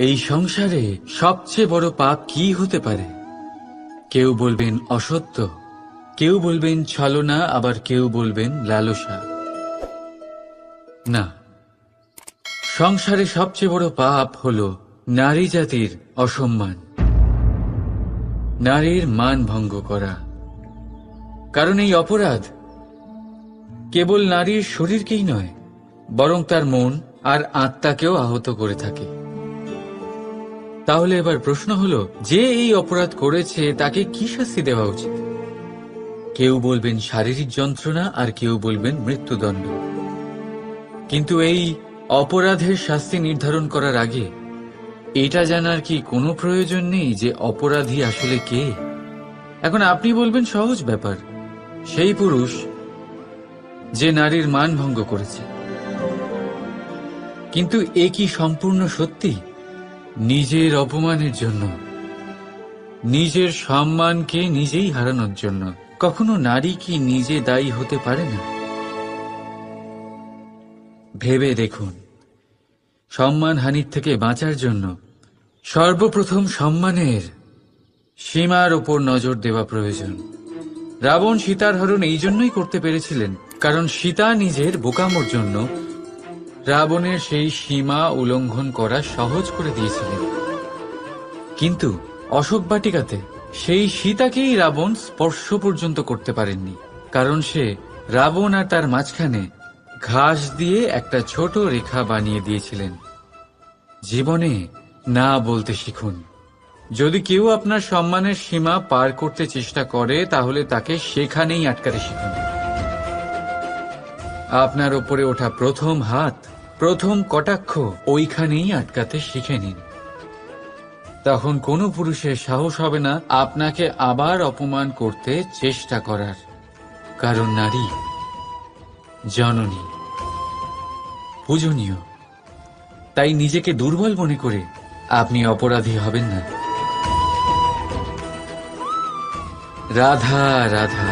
এই সংসারে সবচেয়ে বড় পাপ কি হতে পারে? কেউ বলবেন অসত্য, কেউ বলবেন ছলনা, আবার কেউ বলবেন লালসা। না, সংসারে সবচেয়ে বড় পাপ হল নারী জাতির অসম্মান, নারীর মান ভঙ্গ করা। কারণ এই অপরাধ কেবল নারীর শরীরকেই নয়, বরং তার মন আর আত্মাকেও আহত করে থাকে। তাহলে এবার প্রশ্ন হলো, যে এই অপরাধ করেছে তাকে কি শাস্তি দেওয়া উচিত? কেউ বলবেন শারীরিক যন্ত্রণা, আর কেউ বলবেন মৃত্যুদণ্ড। কিন্তু এই অপরাধের শাস্তি নির্ধারণ করার আগে এটা জানার কি কোনো প্রয়োজন নেই যে অপরাধী আসলে কে? এখন আপনি বলবেন সহজ ব্যাপার, সেই পুরুষ যে নারীর মান ভঙ্গ করেছে। কিন্তু এ কি সম্পূর্ণ সত্যি? নিজের অপমানের জন্য, নিজের সম্মানকে নিজেই হারানোর জন্য কখনো নারী কি নিজে দায়ী হতে পারে না? ভেবে দেখুন, সম্মানহানির থেকে বাঁচার জন্য সর্বপ্রথম সম্মানের সীমার ওপর নজর দেওয়া প্রয়োজন। রাবণ সীতার হরণ এই জন্যই করতে পেরেছিলেন কারণ সীতা নিজের বোকামোর জন্য রাবণের সেই সীমা উল্লঙ্ঘন করা সহজ করে দিয়েছিলেন। কিন্তু অশোক বাটিকাতে সেই সীতাকেই রাবণ স্পর্শ পর্যন্ত করতে পারেননি, কারণ সে রাবণ আর তার মাঝখানে ঘাস দিয়ে একটা ছোট রেখা বানিয়ে দিয়েছিলেন। জীবনে না বলতে শিখুন। যদি কেউ আপনার সম্মানের সীমা পার করতে চেষ্টা করে তাহলে তাকে সেখানেই আটকাতে শিখুন। আপনার ওপরে ওঠা প্রথম হাত, প্রথম কটাক্ষ ওইখানেই আটকাতে শিখে নিন। তখন কোনো পুরুষের সাহস হবে না আপনাকে আবার অপমান করতে চেষ্টা করার, কারণ নারী জননী, পূজনীয়। তাই নিজেকে দুর্বল মনে করে আপনি অপরাধী হবেন না। রাধা রাধা।